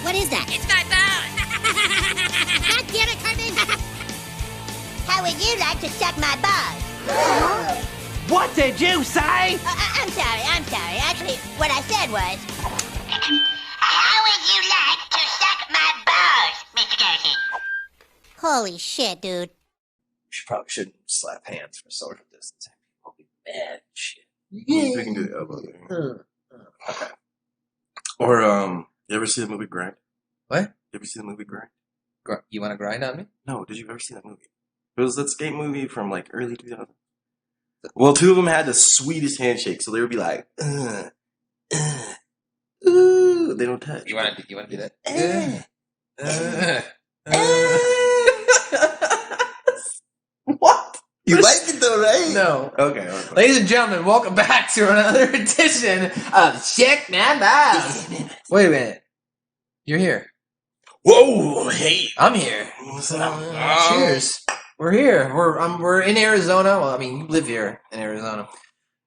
What is that? It's my bone. God damn it, Cartman! How would you like to suck my balls? What did you say? I'm sorry. Actually, what I said was... How would you like to suck my balls, Mr. Garrison? Holy shit, dude. Probably shouldn't slap hands for social distancing. People be mad and shit. We can do the elbow thing. Okay. Or, you ever see the movie Grind? What? You ever see the movie Grind? You want to grind on me? No, did you ever see that movie? It was that skate movie from like early 2000s. Well, two of them had the sweetest handshake, so they would be like, ooh, they don't touch. You want to do that? What? You like it though, right? No. Okay. Ladies and gentlemen, welcome back to another edition of Check My Balls. Wait a minute. You're here. Whoa, hey. I'm here. Cheers. We're here. We're in Arizona. Well, I mean, you live here in Arizona.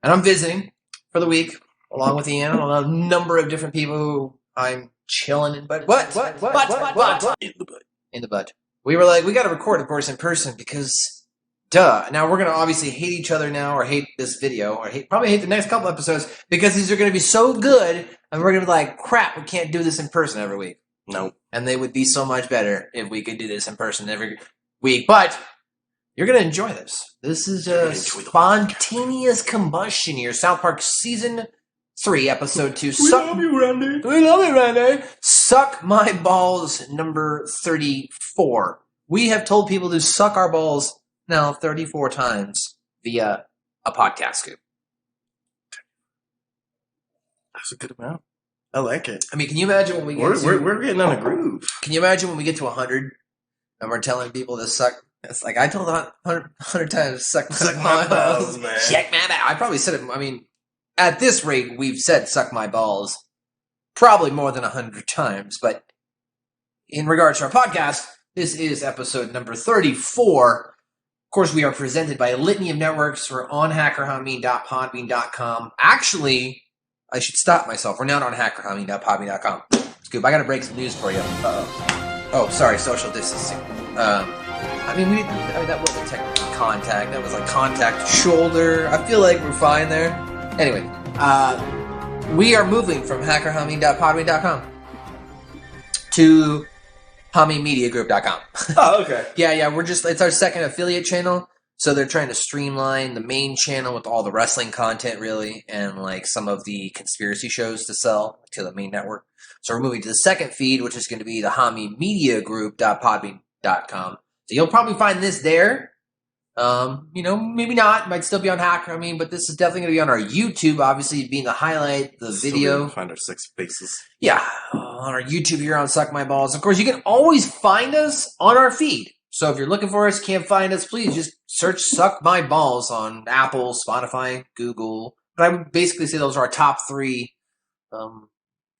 And I'm visiting for the week, along with Ian, and a number of different people who I'm chilling in. But what? In the butt. We were like, we got to record, of course, in person because, duh. Now we're going to obviously hate each other now, or hate this video, or probably hate the next couple episodes because these are going to be so good, and we're going to be like, crap, we can't do this in person every week. No. And they would be so much better if we could do this in person every week. But you're going to enjoy this. This is a spontaneous combustion here. South Park Season 3, Episode 2. We love you, Randy. We love you, Randy. Suck My Balls, number 34. We have told people to suck our balls now 34 times via a podcast scoop. That's a good amount. I like it. I mean, can you imagine when we get we're getting on a groove. Can you imagine when we get to 100 and we're telling people to suck? It's like I told 100 times, suck my balls, man. Check my balls. I probably said it. I mean, at this rate, we've said "suck my balls" probably more than 100 times. But in regards to our podcast, this is episode number 34. Of course, we are presented by a litany of networks. We're on hackerhomie.podbean.com. Actually, I should stop myself. We're not on hackerhomie.podbean.com. Scoop, I got to break some news for you. Oh, sorry, social distancing. I mean, that wasn't technically contact. That was like contact shoulder. I feel like we're fine there. Anyway, we are moving from hackerhomie.podbean.com to homiemediagroup.com. Oh, okay. Yeah, it's our second affiliate channel. So they're trying to streamline the main channel with all the wrestling content, really, and like some of the conspiracy shows to sell to the main network. So we're moving to the second feed, which is going to be the homiemediagroup.podbean.com. So you'll probably find this there. Maybe not. It might still be on Hacker. But this is definitely going to be on our YouTube, obviously being the highlight, the video. Find our 6 faces. Yeah, on our YouTube here on Suck My Balls. Of course, you can always find us on our feed. So if you're looking for us, can't find us, please just search Suck My Balls on Apple, Spotify, Google. But I would basically say those are our top 3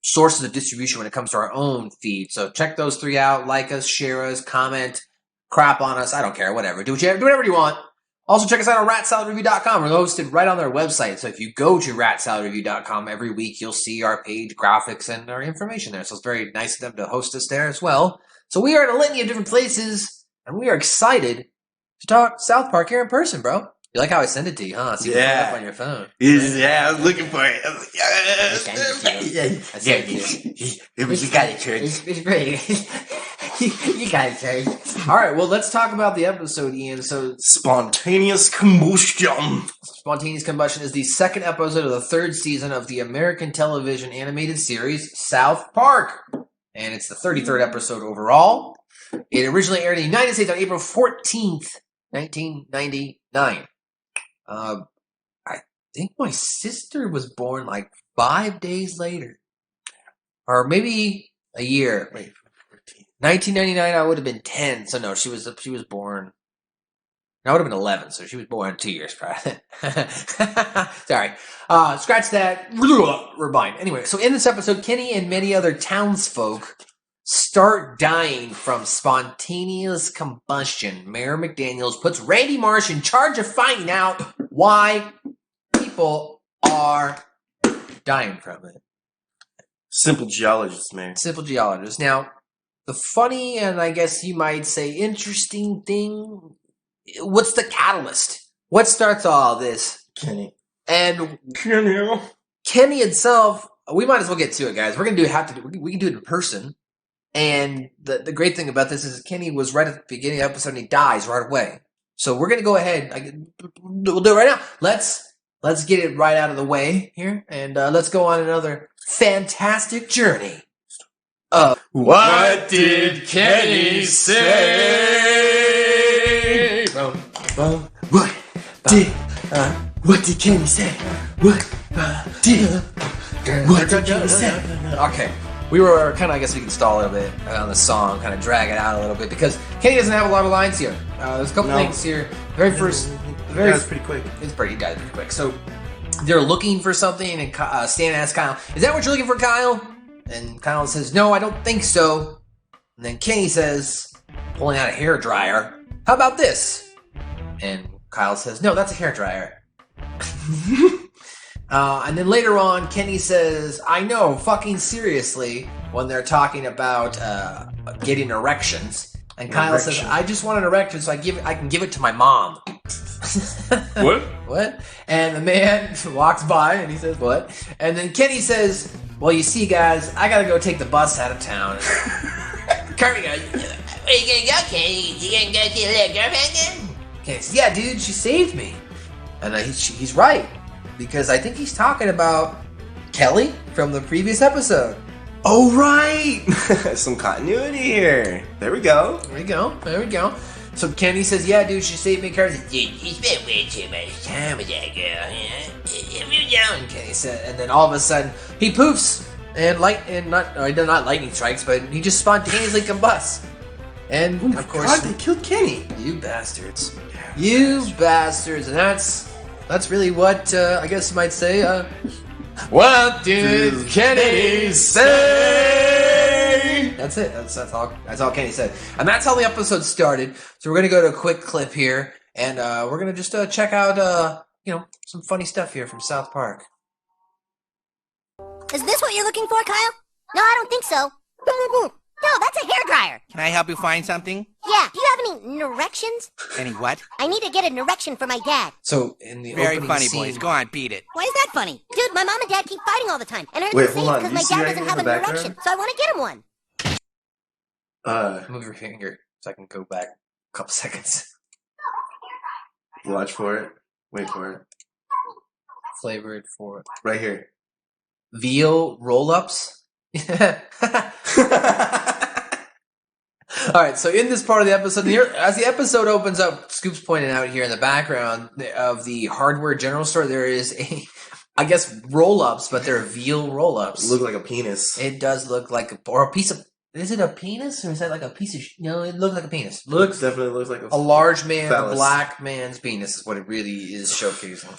sources of distribution when it comes to our own feed. So check those 3 out. Like us, share us, comment, crap on us. I don't care. Whatever. Do whatever you want. Also, check us out on ratsaladreview.com. We're hosted right on their website. So if you go to ratsaladreview.com every week, you'll see our page, graphics, and our information there. So it's very nice of them to host us there as well. So we are in a litany of different places. And we are excited to talk South Park here in person, bro. You like how I send it to you, huh? So you can pull it up on your phone. Yeah, I was looking for it. I was like, You got it, Church. It's great. You got it, Church. All right, well, let's talk about the episode, Ian. So, Spontaneous Combustion. Spontaneous Combustion is the second episode of the 3rd season of the American television animated series South Park. And it's the 33rd episode overall. It originally aired in the United States on April 14th, 1999. I think my sister was born like 5 days later. Or maybe a year. Wait, 1999, I would have been 10. So no, she was born. I would have been 11, so she was born 2 years prior. Sorry. Scratch that. Rewind. Anyway, so in this episode, Kenny and many other townsfolk start dying from spontaneous combustion. Mayor McDaniels puts Randy Marsh in charge of finding out why people are dying from it. Simple geologist, man. Simple geologist. Now, the funny and I guess you might say interesting thing, what's the catalyst? What starts all this? Kenny. And Kenny itself, we might as well get to it, guys. We're gonna we can do it in person. And the great thing about this is Kenny was right at the beginning of the episode and he dies right away. So we're gonna go ahead. We'll do it right now. Let's get it right out of the way here, and let's go on another fantastic journey. What did Kenny say? What did Kenny say? What did Kenny say? Okay, we were kind of, I guess we can stall a little bit on the song, kind of drag it out a little bit because Kenny doesn't have a lot of lines here. There's a couple things here. That's pretty quick. He died pretty quick. So they're looking for something, and Stan asks Kyle, "Is that what you're looking for, Kyle?" And Kyle says, "No, I don't think so." And then Kenny says, pulling out a hairdryer, "How about this?" And Kyle says, "No, that's a hairdryer." And then later on, Kenny says, "I know, fucking seriously," when they're talking about getting erections. And Kyle says, "I just want an erection so I can give it to my mom." What? What? And the man walks by and he says, "What?" And then Kenny says, "Well, you see, guys, I gotta go take the bus out of town." Kirby goes, "Where you gonna go, Kenny? You gonna go see a little girlfriend again?" Kenny says, "Yeah, dude, she saved me." And he's right, because I think he's talking about Kelly from the previous episode. Oh, right! Some continuity here. There we go. There we go. So Kenny says, "Yeah, dude, she saved me." Kirby says, "Dude, you spent way too much time with that girl, If you don't." Kenny said, and then all of a sudden he poofs and not lightning strikes, but he just spontaneously combusts. And of course, God, they killed Kenny. You bastards, and that's really what I guess you might say. What did Kenny say? That's it. That's all Kenny said, and that's how the episode started. So we're gonna go to a quick clip here, and we're gonna just check out some funny stuff here from South Park. Is this what you're looking for, Kyle? No, I don't think so. No, that's a hairdryer. Can I help you find something? Yeah, do you have any erections? Any what? I need to get an erection for my dad. So in the Very opening funny, scene, boys. Go on, beat it. Why is that funny? Dude, my mom and dad keep fighting all the time, and I Wait, think hold on. because my You see dad right doesn't here have in an the erection, background? so I want to get him one. move your finger so I can go back a couple seconds. Watch for it. Wait for it. Flavored for Right here. veal roll-ups. All right, so in this part of the episode, as the episode opens up, Scoop's pointing out here in the background of the hardware general store, there is I guess roll-ups, but they're veal roll-ups. Look like a penis. It does look like a piece of. Is it a penis or is that like a piece of? No, it looks like a penis. Definitely looks like a large man, phallus. a black man's penis is what it really is showcasing.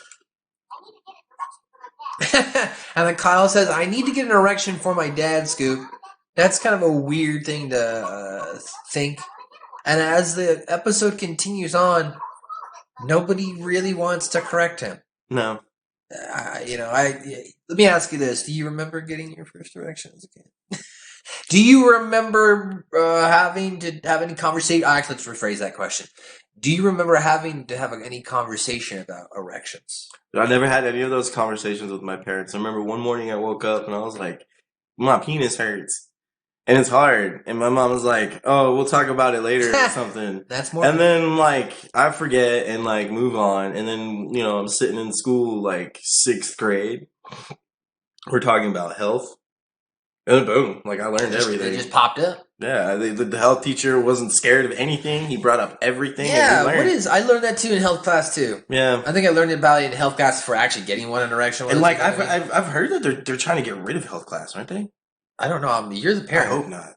And then Kyle says, "I need to get an erection for my dad, Scoop." That's kind of a weird thing to think. And as the episode continues on, nobody really wants to correct him. No. Let me ask you this: do you remember getting your first erection as a kid? Do you remember having to have any conversation? Actually, let's rephrase that question. Do you remember having to have any conversation about erections? I never had any of those conversations with my parents. I remember one morning I woke up and I was like, my penis hurts. And it's hard. And my mom was like, "Oh, we'll talk about it later or something." That's more. And then, I forget and, move on. And then, I'm sitting in school, 6th grade. We're talking about health. And then, boom, I learned everything. It just popped up. Yeah, the health teacher wasn't scared of anything. He brought up everything. Yeah, and I learned that too in health class too. Yeah. I think I learned about it in health class for actually getting one in erection. And, I've heard that they're trying to get rid of health class, aren't they? I don't know. You're the parent. I hope not.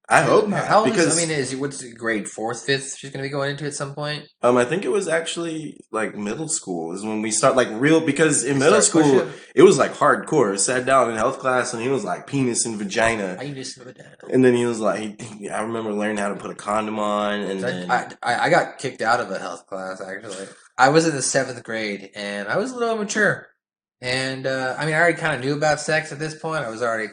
I hope not. How old because, what's the grade? 4th, 5th? She's going to be going into it at some point? I think it was actually, middle school is when we start, because in middle school, pushing. it was, hardcore. Sat down in health class, and he was like, penis and vagina. I used to know that. And then he was like, I remember learning how to put a condom on, and then... I got kicked out of a health class, actually. I was in the 7th grade, and I was a little immature. And, I already kind of knew about sex at this point. I was already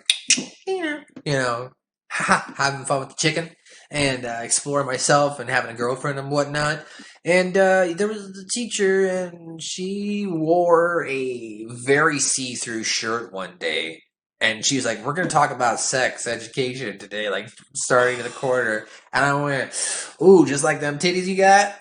having fun with the chicken and exploring myself and having a girlfriend and whatnot. And there was the teacher, and she wore a very see-through shirt one day. And she was like, we're going to talk about sex education today, like starting in the quarter. And I went, ooh, just like them titties you got?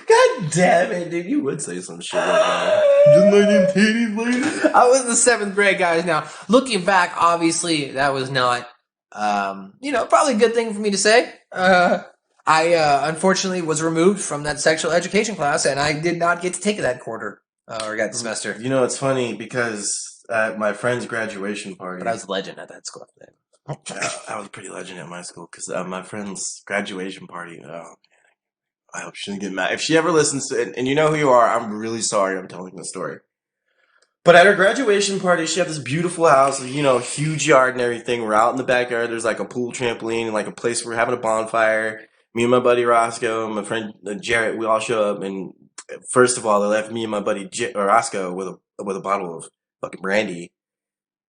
God damn it, dude. You would say some shit like that. Just like them titties, lady. I was in the 7th grade, guys. Now, looking back, obviously, that was not, probably a good thing for me to say. I unfortunately was removed from that sexual education class, and I did not get to take it that quarter. Or that semester. You know, it's funny because at my friend's graduation party... But I was a legend at that school. I was a pretty legend at my school because my friend's graduation party... I hope she doesn't get mad. If she ever listens to it, and you know who you are, I'm really sorry I'm telling the story. But at her graduation party, she had this beautiful house, huge yard and everything. We're out in the backyard. There's like a pool trampoline and like a place where we're having a bonfire. Me and my buddy Roscoe and my friend Jarrett, we all show up, and first of all, they left me and my buddy Roscoe with a bottle of fucking brandy,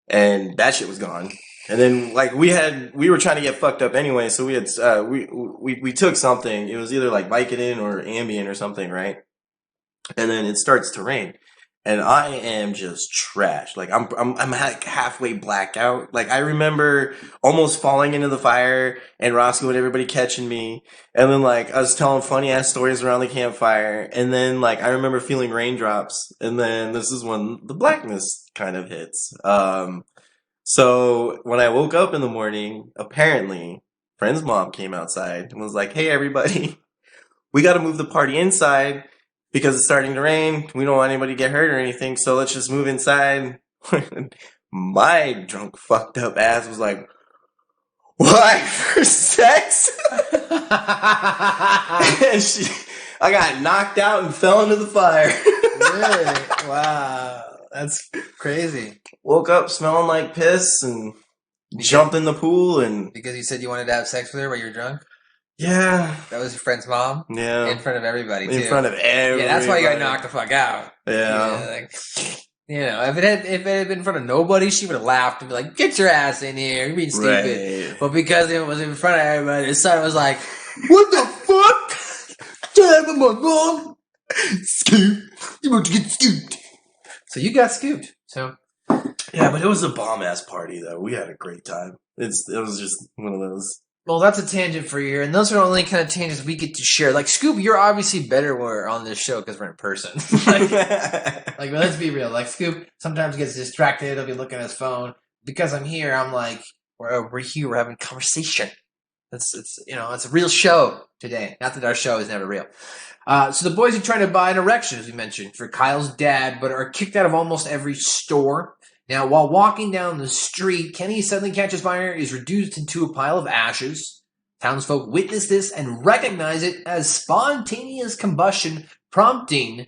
and that shit was gone. And then like we were trying to get fucked up anyway, so we had we took something. It was either like Vicodin or Ambien or something, right? And then it starts to rain, and I am just trash. Like I'm like halfway blacked out. Like I remember almost falling into the fire, and Roscoe and everybody catching me. And then like I was telling funny ass stories around the campfire. And then like I remember feeling raindrops. And then this is when the blackness kind of hits. So when I woke up in the morning, apparently friend's mom came outside and was like, "Hey everybody, we got to move the party inside because it's starting to rain. We don't want anybody to get hurt or anything. So let's just move inside." My drunk fucked up ass was like, "Why, for sex?" And I got knocked out and fell into the fire. Really? Wow. That's crazy. Woke up smelling like piss and jumped in the pool and... Because you said you wanted to have sex with her while you were drunk? Yeah. That was your friend's mom? Yeah. In front of everybody, too. In front of everybody. Yeah, that's why you got knocked the fuck out. Yeah. If it had been in front of nobody, she would have laughed and be like, "Get your ass in here, you're being stupid." Right. But because it was in front of everybody, his son was like, "What the fuck? Damn, my mom! Scoop! You want to get scooped." So you got scooped. So yeah, but it was a bomb ass party though. We had a great time. It was just one of those. Well, that's a tangent for you, and those are the only kind of tangents we get to share. Like Scoop, you're obviously better when we're on this show because we're in person. like, let's be real. Like Scoop sometimes gets distracted. He'll be looking at his phone. Because I'm here, I'm like, we're here. We're having conversation. It's a real show today. Not that our show is never real. So the boys are trying to buy an erection, as we mentioned, for Kyle's dad, but are kicked out of almost every store. Now, while walking down the street, Kenny suddenly catches fire and is reduced into a pile of ashes. Townsfolk witness this and recognize it as spontaneous combustion, prompting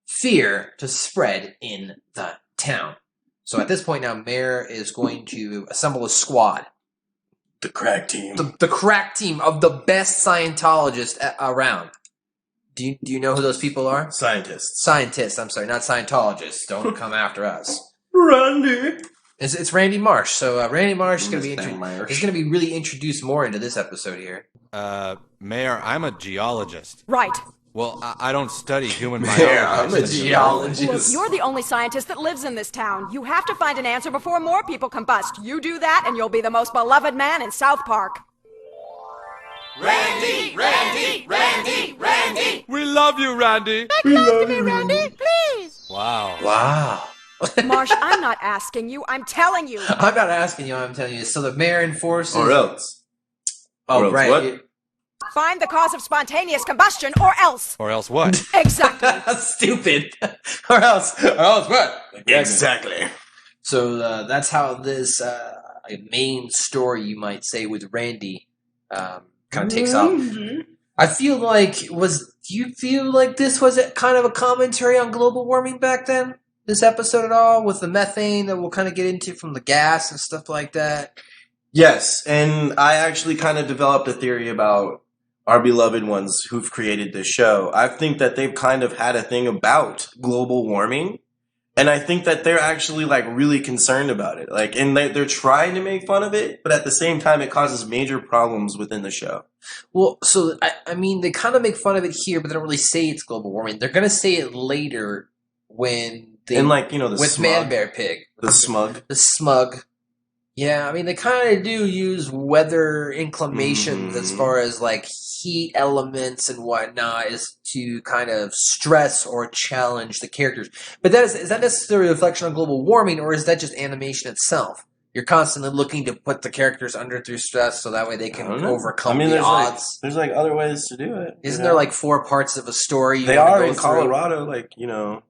fear to spread in the town. So at this point now, Mayor is going to assemble a squad. The crack team. The crack team of the best Scientologists around. Do you know who those people are? Scientists, I'm sorry, not Scientologists. Don't come after us. Randy. It's Randy Marsh. So Randy Marsh is going to be really introduced more into this episode here. Mayor, I'm a geologist. Right. Well, I don't study human biology. Yeah, I'm a geologist. Look, you're the only scientist that lives in this town. You have to find an answer before more people combust. You do that, and you'll be the most beloved man in South Park. Randy! Randy! Randy! Randy! We love you, Randy. We love you, Randy. Please! Wow. Marsh, I'm not asking you. I'm telling you. I'm not asking you. I'm telling you. So the mayor enforces... Or else. Oh, or else right. What? Find the cause of spontaneous combustion, or else. Or else what? Exactly. Stupid. Or else what? Exactly. So that's how this main story, you might say, with Randy kind of takes off. I feel like do you feel like this was kind of a commentary on global warming back then? This episode at all, with the methane that we'll kind of get into from the gas and stuff like that? Yes, and I actually kind of developed a theory about our beloved ones who've created this show. I think that they've kind of had a thing about global warming, And I think that they're actually like really concerned about it. Like, and they're trying to make fun of it, but at the same time, it causes major problems within the show. Well, so I mean, they kind of make fun of it here, but they don't really say it's global warming. They're gonna say it later when they And like, you know, the with smug, Man Bear Pig, the smug. the smug. Yeah, I mean, they kind of do use weather inclinations as far as like heat elements and whatnot is to kind of stress or challenge the characters. But is that necessarily a reflection on global warming, or is that just animation itself? You're constantly looking to put the characters under through stress so that way they can overcome the odds. There's like other ways to do it. Isn't there like 4 parts of a story? They are in Colorado, like, you know.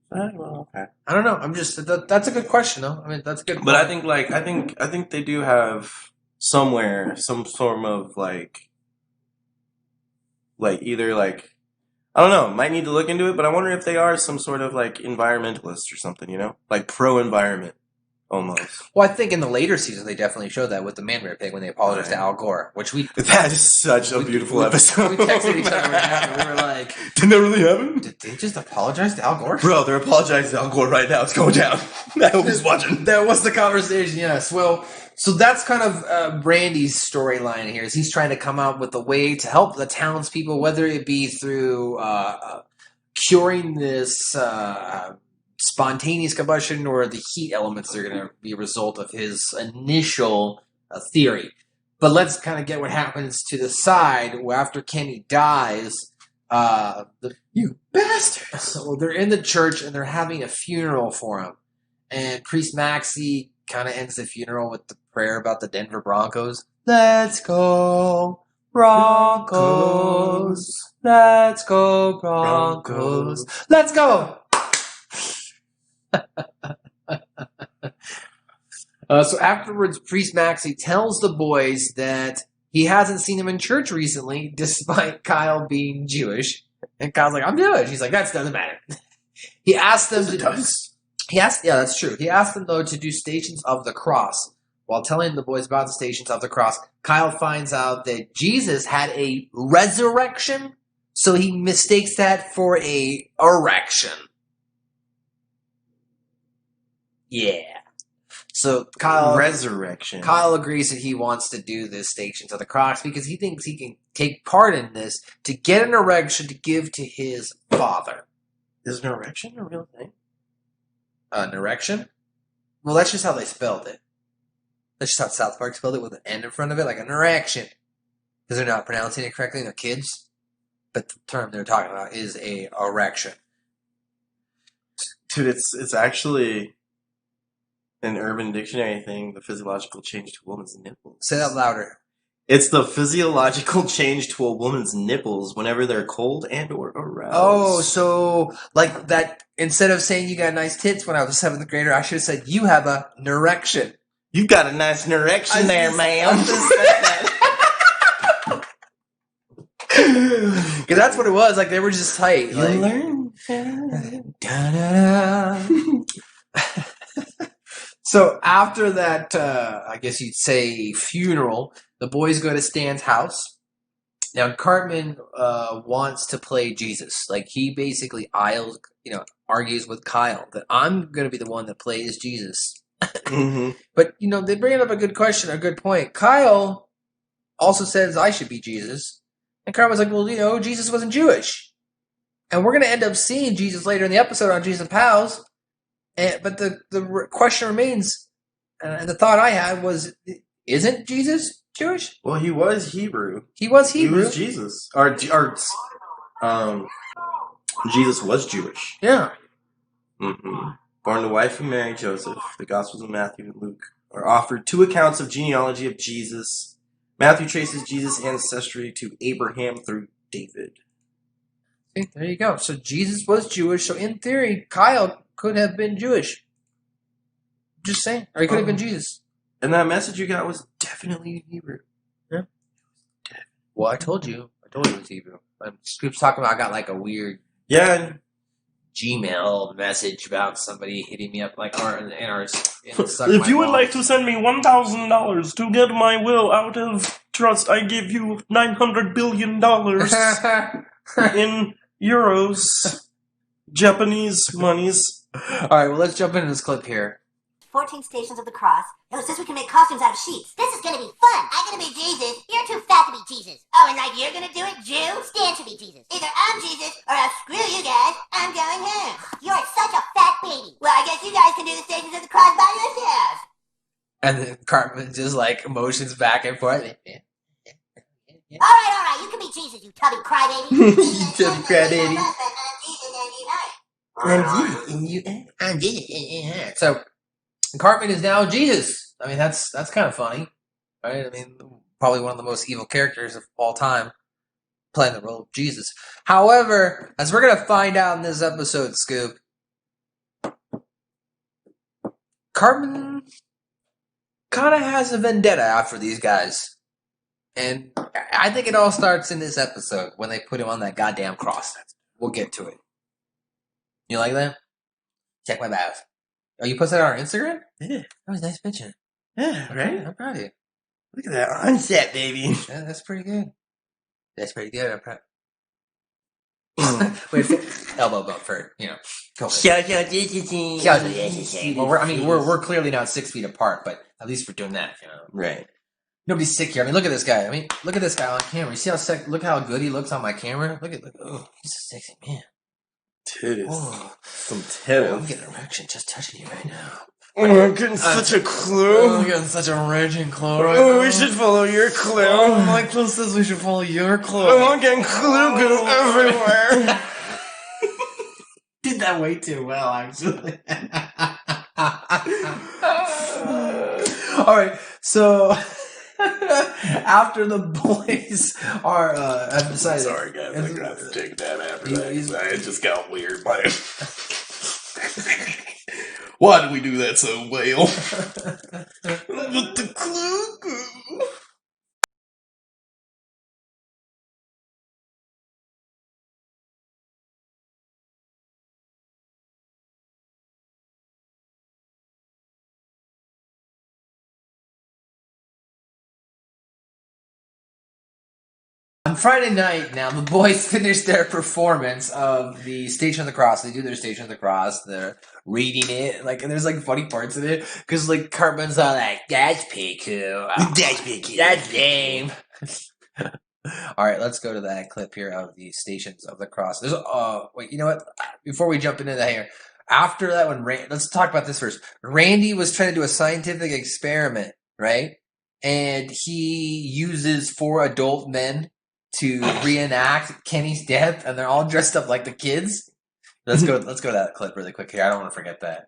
Well, okay. I don't know. I'm just that's a good question, though. I mean, that's good. But I think they do have somewhere some form of like either like I don't know. Might need to look into it, but I wonder if they are some sort of like environmentalist or something. You know, like pro environment. Almost. Well, I think in the later seasons they definitely showed that with the Man Bear Pig when they apologized to Al Gore, which that is such a beautiful episode. We texted each other and we were like, "Didn't that really happen? Did they just apologize to Al Gore?" Bro, they're apologizing to Al Gore right now. It's going down. I hope he's watching. That was the conversation. Yes. Well, so that's kind of Brandy's storyline here. Is he's trying to come out with a way to help the townspeople, whether it be through curing this. Spontaneous combustion or the heat elements that are going to be a result of his initial theory. But let's kind of get what happens to the side where after Kenny dies. You bastards! So they're in the church and they're having a funeral for him. And Priest Maxie kind of ends the funeral with the prayer about the Denver Broncos. Let's go, Broncos! Let's go, Broncos! Let's go! So afterwards, Priest Maxie tells the boys that he hasn't seen them in church recently, despite Kyle being Jewish. And Kyle's like, "I'm Jewish." He's like, "That doesn't matter." He asked them yeah, that's true. He asked them though to do Stations of the Cross. While telling the boys about the Stations of the Cross, Kyle finds out that Jesus had a resurrection, so he mistakes that for a erection. Yeah. So Kyle agrees that he wants to do this Stations of the Cross because he thinks he can take part in this to get an erection to give to his father. Is an erection a real thing? An erection? Well, that's just how they spelled it. That's just how South Park spelled it with an N in front of it, like an erection. Because they're not pronouncing it correctly, they're kids. But the term they're talking about is a erection. Dude, it's actually an Urban Dictionary thing, the physiological change to a woman's nipples. Say that louder. It's the physiological change to a woman's nipples whenever they're cold and or aroused. Oh, so like that, instead of saying you got nice tits when I was a 7th grader, I should have said you have an erection. You got a nice erection there, ma'am. Because that's what it was. Like, they were just tight. You like, learn. So after that, I guess you'd say funeral, the boys go to Stan's house. Now Cartman wants to play Jesus. Like, he basically argues with Kyle that I'm going to be the one that plays Jesus. Mm-hmm. But they bring up a good question, a good point. Kyle also says I should be Jesus, and Cartman's like, well, Jesus wasn't Jewish, and we're going to end up seeing Jesus later in the episode on Jesus and Pals. But the question remains, and the thought I had was, isn't Jesus Jewish? Well, he was Hebrew. He was Hebrew. He was Jesus. Jesus was Jewish. Yeah. Mm-hmm. Born the wife of Mary, Joseph. The Gospels of Matthew and Luke are offered 2 accounts of genealogy of Jesus. Matthew traces Jesus' ancestry to Abraham through David. Okay, there you go. So Jesus was Jewish. So in theory, Kyle could have been Jewish. Just saying. Or he could have been Jesus. And that message you got was definitely Hebrew. Yeah. Well, I told you it was Hebrew. Scoop's talking about I got like a weird Gmail message about somebody hitting me up like if you would like to send me $1,000 to get my will out of trust, I give you $900 billion in euros, Japanese monies. All right, well, let's jump into this clip here. 14 Stations of the Cross. Oh, it says we can make costumes out of sheets. This is gonna be fun. I'm gonna be Jesus. You're too fat to be Jesus. Oh, and like you're gonna do it, Jew? Stand to be Jesus. Either I'm Jesus or I'll screw you guys. I'm going home. You're such a fat baby. Well, I guess you guys can do the Stations of the Cross by yourselves. And then Cartman just like motions back and forth. All right. You can be Jesus, you tubby crybaby. Chubby crybaby. I'm Jesus. So Cartman is now Jesus. I mean, that's kind of funny, right? I mean, probably one of the most evil characters of all time, playing the role of Jesus. However, as we're gonna find out in this episode, Scoop, Cartman kind of has a vendetta after these guys, and I think it all starts in this episode when they put him on that goddamn cross. We'll get to it. You like that? Check my bath. Oh, you posted that on our Instagram? Yeah. That was a nice picture. Yeah, right? I'm proud of you. Look at that onset, baby. Yeah, that's pretty good. That's pretty good. I'm proud. Wait, elbow bump for, you know. Go ahead. Well, we're clearly not 6 feet apart, but at least we're doing that, you know. Right. Nobody's sick here. I mean, look at this guy. I mean, look at this guy on camera. You see how look how good he looks on my camera? Look, oh, he's a sexy man. Titties. Oh, Some I'm titties. getting an erection just touching you right now. Oh, I'm getting such a clue. Oh, I'm getting such a raging clue right Oh, now. we should follow your clue. Oh, my clue says we should follow your clue. Oh, I'm getting clue goo everywhere. Did that way too well, actually. All right, so after the boys are have decided. Sorry, guys. I'm gonna have to take a nap after that. 'Cause it just got weird. Why did we do that so well? With the clue goo. On Friday night, now the boys finish their performance of the Station of the Cross. They do their Station of the Cross. They're reading it, like, and there's like funny parts in it because like Cartman's all like, "That's pretty cool. That's big kid. That's lame." All right, let's go to that clip here of the Stations of the Cross. There's wait, you know what? Before we jump into that here, after that one, let's talk about this first. Randy was trying to do a scientific experiment, right? And he uses 4 adult men to reenact Kenny's death, and they're all dressed up like the kids. Let's go to that clip really quick here. I don't want to forget that.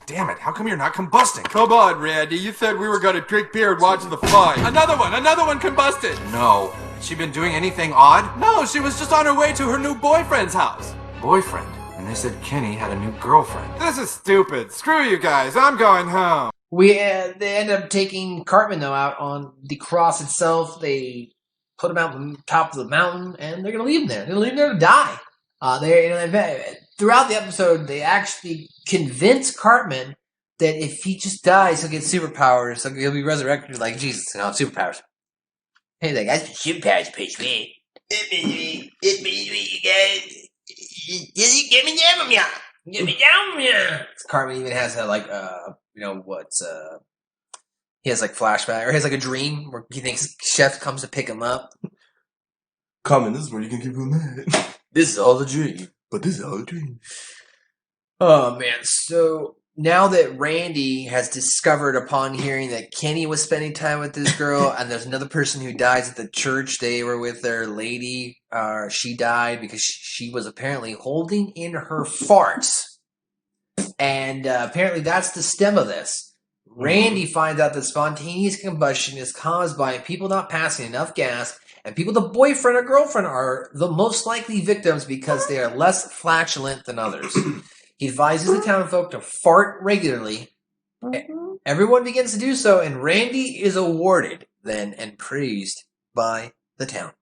Damn it, how come you're not combusting? Come on, Randy, you said we were gonna drink beer and watch the fight. Another one combusted! No. Has she been doing anything odd? No, she was just on her way to her new boyfriend's house. Boyfriend? And they said Kenny had a new girlfriend. This is stupid. Screw you guys, I'm going home. They end up taking Cartman, though, out on the cross itself. They put him out on top of the mountain, and they're going to leave him there. They're going to leave him there to die. Throughout the episode, they actually convince Cartman that if he just dies, he'll get superpowers. He'll be resurrected like Jesus and have superpowers. Hey, like, that's superpowers, pretty sweet. Give me down, yeah. Give me down, yeah. Cartman even has that, like, he has like flashback, or he has like a dream where he thinks Chef comes to pick him up. Carmen, this is where you can keep doing that. This is all a dream. But this is all a dream. Oh man, so now that Randy has discovered upon hearing that Kenny was spending time with this girl, and there's another person who dies at the church they were with, their lady, she died because she was apparently holding in her farts. And apparently that's the stem of this. Randy finds out that spontaneous combustion is caused by people not passing enough gas, and people with a boyfriend or girlfriend are the most likely victims because they are less flatulent than others. He advises the townfolk to fart regularly. Everyone begins to do so, and Randy is awarded then and praised by the town.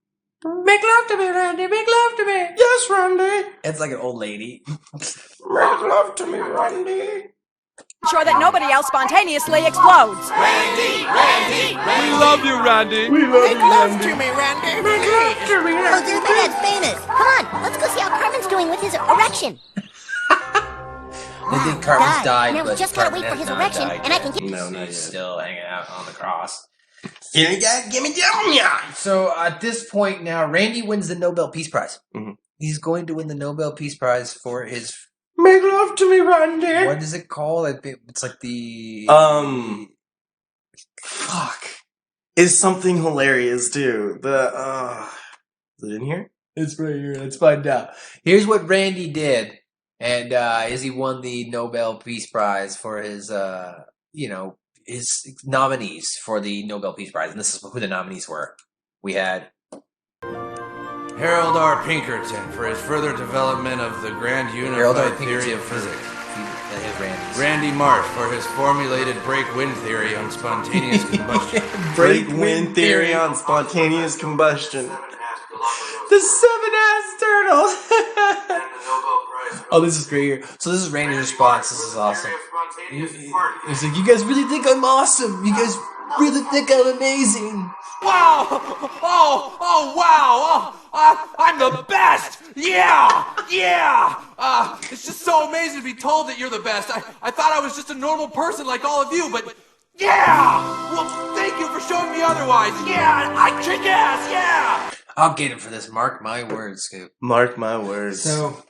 Make love to me, Randy. Make love to me. Yes, Randy. It's like an old lady. Make love to me, Randy. Sure that nobody else spontaneously explodes. Randy, Randy, We love you, Randy. We love Make you, love Randy. to me, Randy. Oh, dude, that's famous. Come on, let's go see how Cartman's doing with his erection. I think Cartman's died, Now we but just gotta wait Cartman for his has not erection, died and I yet. can get. No, not He's yet. still hanging out on the cross. Give me down, yeah. So at this point now, Randy wins the Nobel Peace Prize. Mhm. He's going to win the Nobel Peace Prize for his. Make love to me, Randy. What is it called? It's like the. Fuck. Is something hilarious too. Is it in here? It's right here. Let's find out. Here's what Randy did, and is he won the Nobel Peace Prize for his, his nominees for the Nobel Peace Prize, and this is who the nominees were. We had Harold R. Pinkerton for his further development of the grand Harold R. unified theory Pinkerton of physics. Randy's. Randy Marsh for his formulated break-wind theory on spontaneous combustion. Break-wind theory on spontaneous combustion. The 7-ass turtle. Oh, this is great here. So this is Randy's response. This is awesome. He's like, "You guys really think I'm awesome? You guys really think I'm amazing?" Wow! Oh, wow! I'm the best! Yeah! It's just so amazing to be told that you're the best. I thought I was just a normal person like all of you, but yeah! Well, thank you for showing me otherwise. Yeah, I kick ass, yeah! I'll get him for this. Mark my words, Scoop. Mark my words. So,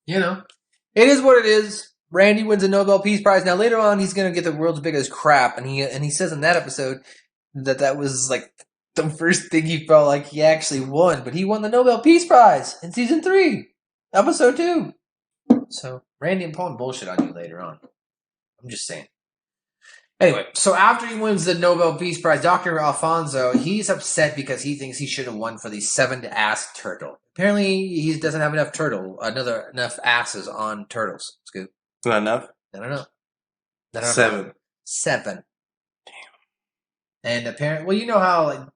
it is what it is. Randy wins a Nobel Peace Prize. Now, later on, he's going to get the world's biggest crap, and he says in that episode that was like the first thing he felt like he actually won, but he won the Nobel Peace Prize in season 3, episode 2. So, Randy and Paul bullshit on you later on. I'm just saying. Anyway, so after he wins the Nobel Peace Prize, Dr. Alfonso, he's upset because he thinks he should have won for the 7-ass turtle. Apparently, he doesn't have enough asses on turtles. Scoop. Not enough? I don't know. 7. 7. Damn. And apparently, well, you know how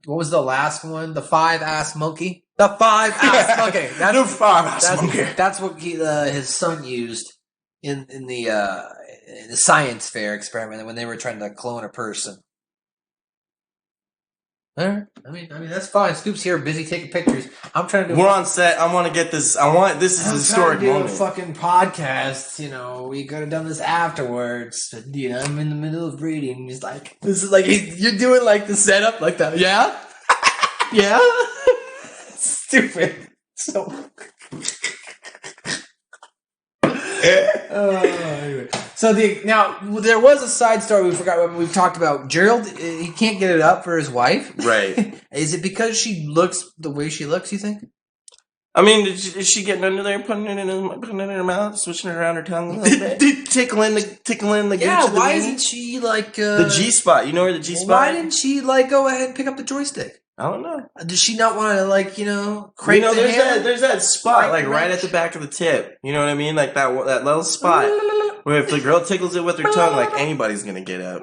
what was the last one? The 5-ass monkey. The 5-ass monkey. That's The 5-ass monkey. That's what his son used in the science fair experiment when they were trying to clone a person. All right. I mean that's fine. Scoop's here, busy taking pictures. I'm trying to. We're on set. I want to get this. This is a historic moment. A fucking podcast. We could have done this afterwards. But, I'm in the middle of reading. He's like, this is like you're doing like the setup, like that. Yeah, yeah. Stupid. So. Anyway. So now there was a side story we forgot when we've talked about. Gerald, he can't get it up for his wife. Right. Is it because she looks the way she looks, you think? I mean, is she getting under there, putting it in her mouth, switching it around her tongue a little bit? tickling the Yeah, gooch. why isn't she like the G spot? You know where the G spot? Why didn't she go ahead and pick up the joystick? I don't know. Does she not want to crank the hand? There's that spot right at the back of the tip. You know what I mean? Like that little spot where if the girl tickles it with her tongue, like anybody's gonna get up.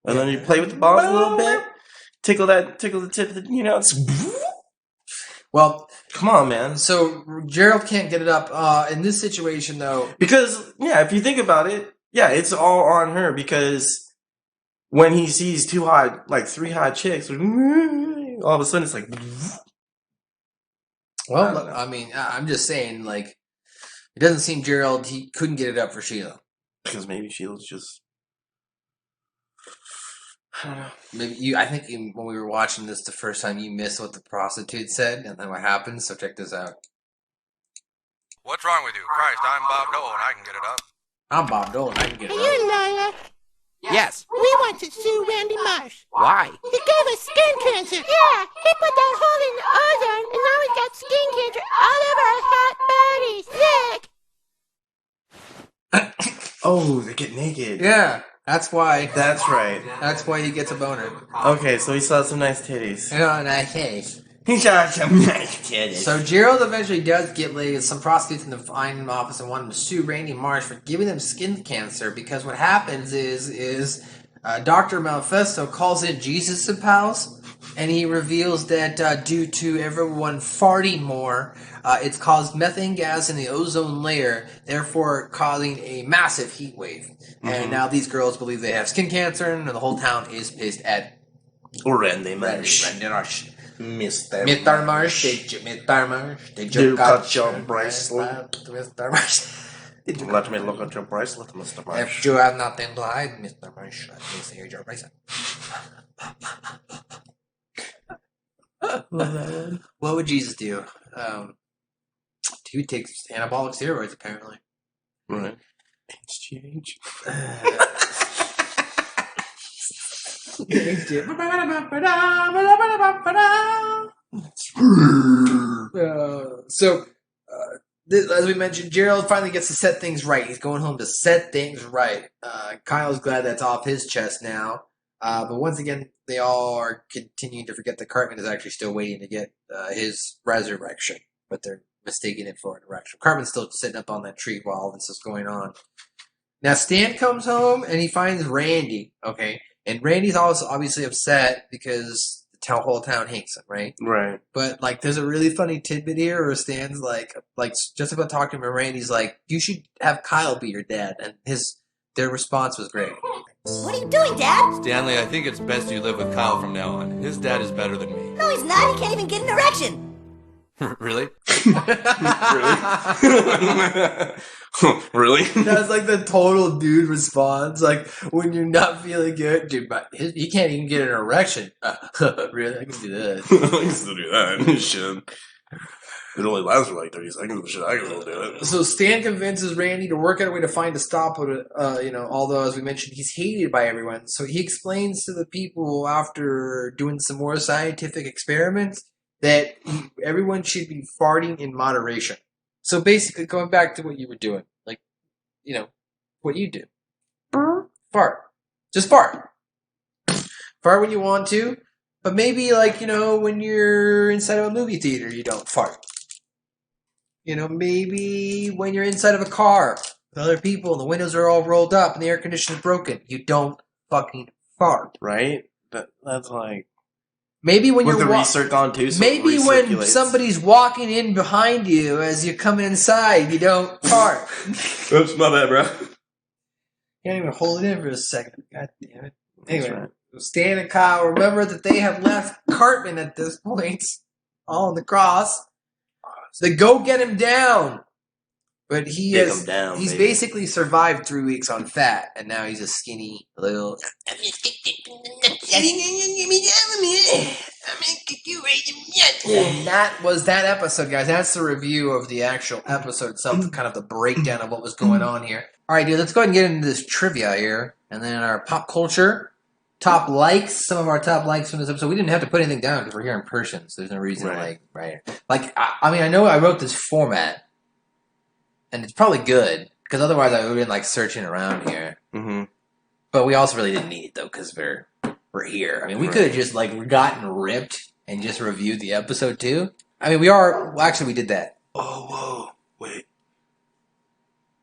And then you play with the balls a little bit, tickle the tip of the, it's. Well, come on, man. So Gerald can't get it up. In this situation, though, because if you think about it, it's all on her because. When he sees 3 hot chicks, all of a sudden it's like. Well, I mean, I'm just saying, it doesn't seem Gerald, he couldn't get it up for Sheila. Because maybe Sheila's just. I don't know. Maybe I think when we were watching this the first time, you missed what the prostitute said and then what happened, so check this out. What's wrong with you? Christ, I'm Bob Dole and I can get it up. I'm Bob Dole and I can get it up. You liar. Yes. We want to sue Randy Marsh. Why? He gave us skin cancer. Yeah, he put that hole in the ozone, and now he's got skin cancer all over our hot bodies. Sick. Oh, they get naked. Yeah, that's why. That's right. That's why he gets a boner. Okay, so he saw some nice titties. Nice titties. He saw some nice titties. So Gerald eventually does get laid. Some prostitutes in the fine office and want him to sue Randy Marsh for giving them skin cancer because what happens is Dr. Malfesto calls in Jesus and pals, and he reveals that due to everyone farting more, it's caused methane gas in the ozone layer, therefore causing a massive heat wave. Mm-hmm. And now these girls believe they have skin cancer, and the whole town is pissed at Randy Marsh. Randy Marsh. Mr. Marsh, did you cut your bracelet? Mr. Marsh. Let me look at your bracelet, Mr. Marsh. If you have nothing to hide, Mr. Marsh, let me see your bracelet. What would Jesus do? He would take anabolic steroids, apparently. Right. HGH. As we mentioned, Gerald finally gets to set things right. He's going home to set things right. Kyle's glad that's off his chest now. But once again, they all are continuing to forget that Cartman is actually still waiting to get his resurrection. But they're mistaking it for an erection. Cartman's still sitting up on that tree while all this is going on. Now, Stan comes home and he finds Randy, okay? And Randy's also obviously upset because the whole town hates him, right? Right. But, like, there's a really funny tidbit here where Stan's like just about talking to him, and Randy's like, you should have Kyle be your dad. And their response was great. What are you doing, Dad? Stanley, I think it's best you live with Kyle from now on. His dad is better than me. No, he's not. He can't even get an erection. Really? Really? That's like the total dude response. Like, when you're not feeling good, dude, but he can't even get an erection. Really? I can do that. I can still do that. Shit. It only lasts for like 30 seconds, but shit, I can still do it. So Stan convinces Randy to work out a way to find a stop with it, although, as we mentioned, he's hated by everyone. So he explains to the people after doing some more scientific experiments that everyone should be farting in moderation. So basically, going back to what you were doing, like, what you do. Fart. Just fart. Fart when you want to, but maybe, when you're inside of a movie theater, you don't fart. Maybe when you're inside of a car with other people and the windows are all rolled up and the air conditioner's broken, you don't fucking fart. Right? That's like... Maybe when with you're the research on too, so maybe when somebody's walking in behind you as you're coming inside, you don't fart. Oops, my bad, bro. Can't even hold it in for a second. God damn it. Anyway, right. Stan and Kyle remember that they have left Cartman at this point, all on the cross. So they go get him down. But he's basically survived 3 weeks on fat, and now he's a skinny little... And that was that episode, guys. That's the review of the actual episode itself, kind of the breakdown of what was going on here. All right, dude, let's go ahead and get into this trivia here. And then our pop culture, top likes, some of our top likes from this episode. We didn't have to put anything down because we're here in person, so there's no reason I know I wrote this format, and it's probably good, because otherwise I would have been, searching around here. Mm-hmm. But we also really didn't need it, though, because we're here. I mean, we could have just, gotten ripped and just reviewed the episode, too. I mean, we did that. Oh, whoa. Wait.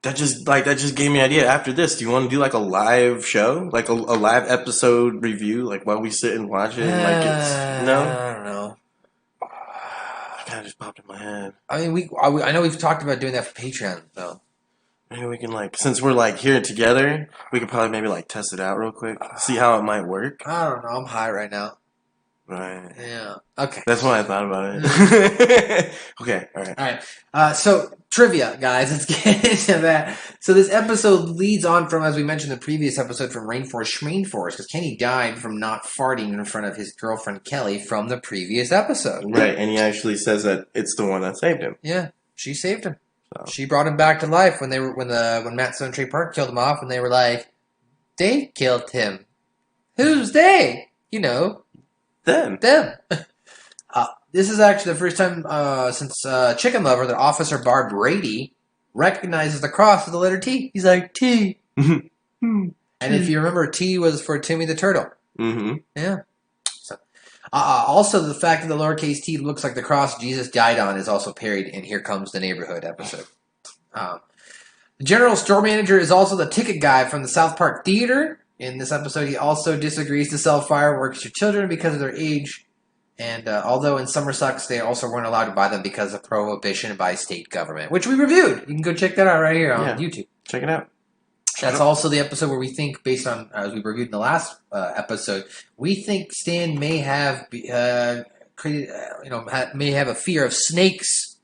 That just gave me an idea. After this, do you want to do, a live show? A live episode review? While we sit and watch it? No? I don't know. That kind of just popped in my head. I mean, I know we've talked about doing that for Patreon, though. Maybe we can, since we're, here together, we could probably maybe, test it out real quick. See how it might work. I don't know. I'm high right now. Right. Yeah. Okay. That's why I thought about it. Okay. All right. All right. So, trivia, guys. Let's get into that. So, this episode leads on from, as we mentioned in the previous episode, from Rainforest Schmainforest, because Kenny died from not farting in front of his girlfriend, Kelly, from the previous episode. Right. And he actually says that it's the one that saved him. Yeah. She saved him. So. She brought him back to life when Matt Stone Trey Park killed him off, and they were like, they killed him. Who's they? Them. This is actually the first time since Chicken Lover that Officer Barb Brady recognizes the cross with the letter T. He's like, T. And if you remember, T was for Timmy the Turtle. Mm-hmm. Yeah. So, also, the fact that the lowercase t looks like the cross Jesus died on is also parried in Here Comes the Neighborhood episode. The general store manager is also the ticket guy from the South Park Theater. In this episode, he also disagrees to sell fireworks to children because of their age. And although in Summer Sucks, they also weren't allowed to buy them because of prohibition by state government, which we reviewed. You can go check that out right here on YouTube. Check it out. That's also the episode where we think, based on, as we reviewed in the last episode, we think Stan may have created, may have a fear of snakes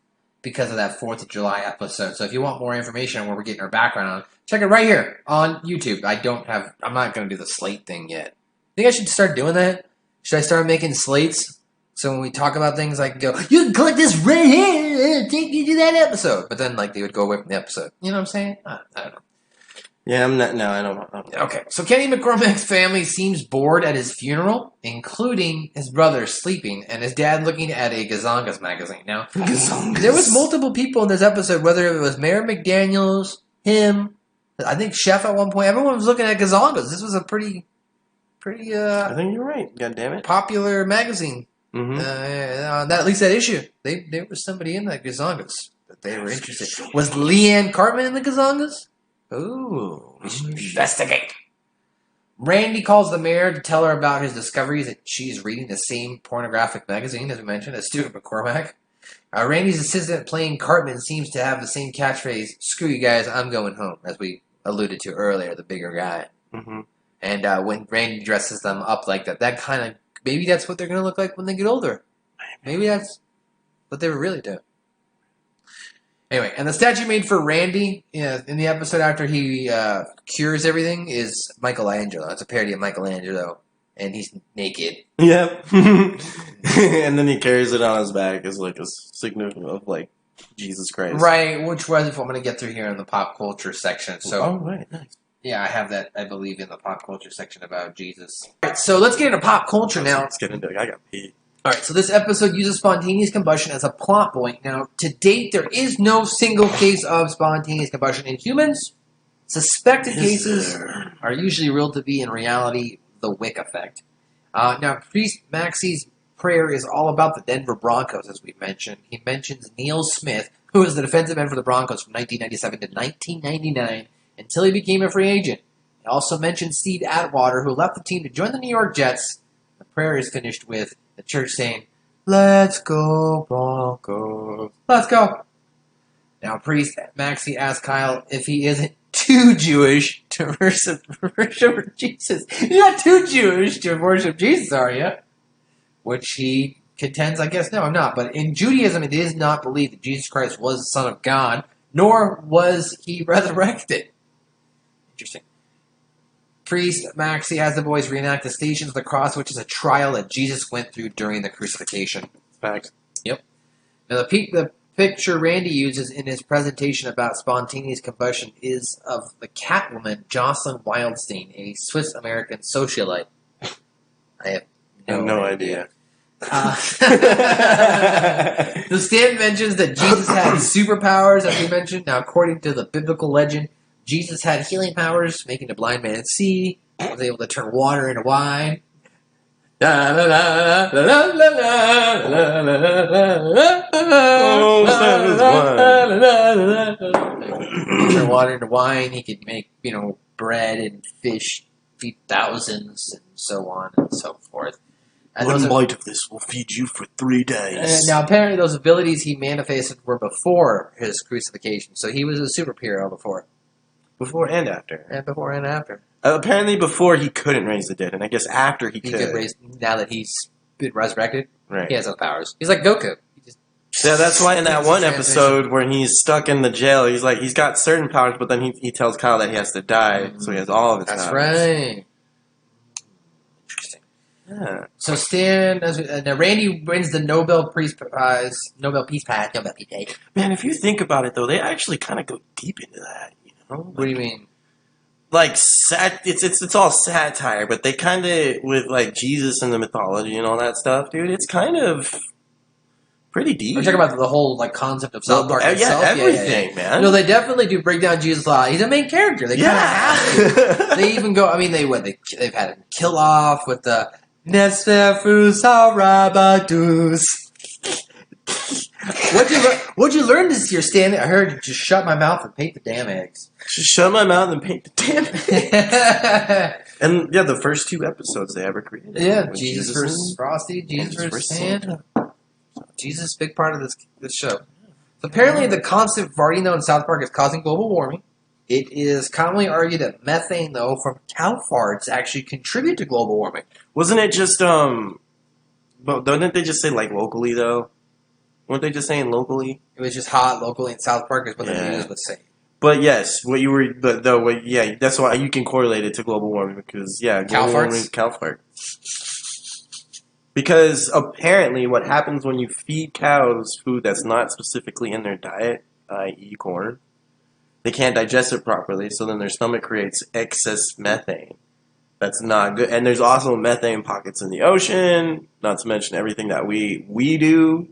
because of that 4th of July episode. So if you want more information on where we're getting our background on, check it right here on YouTube. I'm not going to do the slate thing yet. Think I should start doing that? Should I start making slates? So when we talk about things, I can go, you can click this right here and take you to that episode. But then, like, they would go away from the episode. You know what I'm saying? I don't know. Yeah, I'm not. No, I don't. Okay, so Kenny McCormack's family seems bored at his funeral, including his brother sleeping and his dad looking at a Gazongas magazine. Now, there was multiple people in this episode, whether it was Mayor McDaniels, him, I think Chef at one point. Everyone was looking at Gazongas. This was a pretty I think you're right. God damn it. popular magazine. Mm-hmm. At least that issue. There was somebody in that Gazongas that they were interested. Was Leanne Cartman in the Gazongas? Ooh, we should investigate. Randy calls the mayor to tell her about his discoveries that she's reading the same pornographic magazine, as we mentioned, as Stuart McCormack. Randy's assistant playing Cartman seems to have the same catchphrase, "Screw you guys, I'm going home," as we alluded to earlier, the bigger guy. Mm-hmm. And when Randy dresses them up like that kind of, maybe that's what they're going to look like when they get older. Maybe that's what they were really doing. Anyway, and the statue made for Randy in the episode after he cures everything is Michelangelo. It's a parody of Michelangelo, and he's naked. Yep. And then he carries it on his back as like a signal of like Jesus Christ. Right, which was if I'm going to get through here in the pop culture section. So, right, nice. Yeah, I have that, I believe, in the pop culture section about Jesus. All right, so let's get into pop culture now. Let's get into it. I got pee. All right, so this episode uses spontaneous combustion as a plot point. Now, to date, there is no single case of spontaneous combustion in humans. Suspected cases are usually ruled to be, in reality, the Wick effect. Now, Priest Maxie's prayer is all about the Denver Broncos, as we mentioned. He mentions Neil Smith, who was the defensive end for the Broncos from 1997 to 1999 until he became a free agent. He also mentions Steve Atwater, who left the team to join the New York Jets. The prayer is finished with the church saying, "Let's go, Broncos. Let's go." Now, Priest Maxie asks Kyle if he isn't too Jewish to worship Jesus. You're not too Jewish to worship Jesus, are you? Which he contends, I guess, no, I'm not. But in Judaism, it is not believed that Jesus Christ was the Son of God, nor was he resurrected. Interesting. Priest Maxie has the boys reenact the Stations of the Cross, which is a trial that Jesus went through during the crucifixion. Facts. Yep. Now, the picture Randy uses in his presentation about spontaneous combustion is of the Catwoman Jocelyn Wildstein, a Swiss-American socialite. I have no idea. The stand mentions that Jesus had superpowers, as we mentioned. Now, according to the biblical legend, Jesus had healing powers, making the blind man see, was able to turn water into wine. Turn water into wine. He could make, bread and fish, feed thousands, and so on and so forth. And one bite of this will feed you for 3 days. Now, apparently those abilities he manifested were before his crucifixion, so he was a superhero before. Before and after. And before and after. Apparently before he couldn't raise the dead, and I guess after he could. Raise, now that he's been resurrected, right. He has those powers. He's like Goku. Yeah, that's why in that one episode where he's stuck in the jail, he's got certain powers, but then he tells Kyle that he has to die, so he has all of his powers. That's right. Interesting. Yeah. So now Randy wins the Nobel Peace Prize. Man, if you think about it, though, they actually kind of go deep into that. What do you mean? Like it's all satire, but they kind of with like Jesus and the mythology and all that stuff, dude. It's kind of pretty deep. We're talking about the whole concept of South Park itself. Yeah, everything, man. No, they definitely do break down Jesus a lot. He's a main character. They kind of have to. They even go. I mean, they've had him kill off with the Nesferus Harabadus. What'd you learn this year, Stanley? I heard you just shut my mouth and paint the damn eggs. Just shut my mouth and paint the damn eggs. And yeah, the first 2 episodes they ever created. Yeah, Jesus versus Frosty, Jesus versus Santa. Jesus, big part of this show. So apparently, the constant farting though in South Park is causing global warming. It is commonly argued that methane though from cow farts actually contribute to global warming. Wasn't it just but didn't they just say like locally though? Weren't they just saying locally? It was just hot locally in South Park is what the Yeah. news was saying. But yes, what you were, that's why you can correlate it to global warming because, Cow global warming, farts? cow fart. Because apparently what happens when you feed cows food that's not specifically in their diet, i.e. corn, they can't digest it properly, so then their stomach creates excess methane. That's not good. And there's also methane pockets in the ocean, not to mention everything that we do.